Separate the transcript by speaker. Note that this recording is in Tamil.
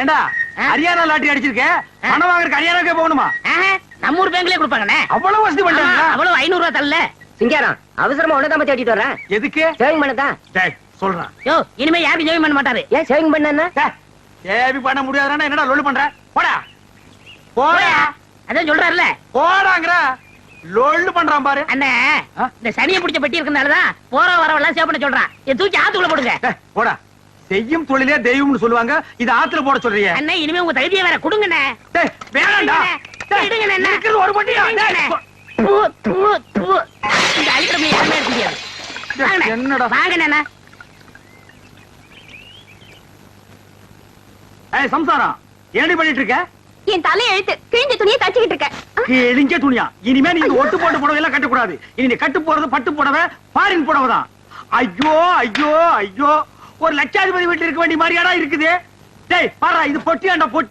Speaker 1: ஏண்டா ஹரியானா லாட்டரி அடிச்சிருக்க பணம் வாங்குறதுக்கு ஹரியானாக்கே போகணுமா?
Speaker 2: நம்ம ஊர் பேங்க்லயே கொடுப்பாங்கண்ணே.
Speaker 1: அவ்வளவு வசதி பண்றாங்க.
Speaker 2: அவ்வளவு 500 ரூபாய் தரல.
Speaker 3: சிங்காரம் அவசரமா உனதாம தேடிட்டு வரேன்.
Speaker 1: எதுக்கு?
Speaker 3: சேவிங் பண்ணதான்.
Speaker 1: டேய் சொல்றேன்.
Speaker 2: யோ இனிமே யாரும் ஜெயம் பண்ண மாட்டாரு.
Speaker 3: ஏன் சேவிங் பண்ணா?
Speaker 1: சேவி பண்ண முடியாதுன்னா என்னடா லொல்லு பண்ற? போடா போடா.
Speaker 2: அதான் சொல்றாருல
Speaker 1: போடாங்கற லொல்லு பண்றான் பாரு.
Speaker 2: அண்ணே இந்த சனியை பிடிச்ச பெட்டி இருக்கனாலதான் போற வரவெல்லாம் சேவ் பண்ண சொல்றான். இதை தூக்கி ஆத்துக்குள்ள போடுங்க.
Speaker 1: போடா. செய்யும் தொழிலே தெய்வம்னு சொல்லுவாங்க. இது ஆத்துல போட சொல்றீங்க.
Speaker 2: அண்ணே இனிமே உங்க தகுதியை வேற கொடுங்கண்ணே.
Speaker 1: டேய் வேணாம்டா.
Speaker 2: எடுங்கண்ணே.
Speaker 1: இருக்கிறது ஒரு பட்டியா?
Speaker 2: இந்த அடிக்கடி யாருமே இருக்க முடியாது.
Speaker 1: என்னடா
Speaker 2: வாங்கண்ணே.
Speaker 1: ஏய் சம்சாரம் ஏண்டி பண்ணிட்டு இருக்க?
Speaker 4: என் தலை எழுத்து கிழிஞ்ச துணியை தச்சுக்கிட்டு இருக்க.
Speaker 1: கிழிஞ்ச துணியா? இனிமே நீ ஒட்டு போட்டு புடவை எல்லாம் கட்ட கூடாது. இனி நீ கட்டு போறது பட்டு புடவை, ஃபாரின் புடவை தான். ஐயோ ஐயோ ஐயோ, ஒரு லட்சாதிபதி வீட்டுல இருக்க வேண்டிய மாதிரியாடா இருக்குது. டேய் பாரு, இது பொட்டியாண்டா பொட்டி.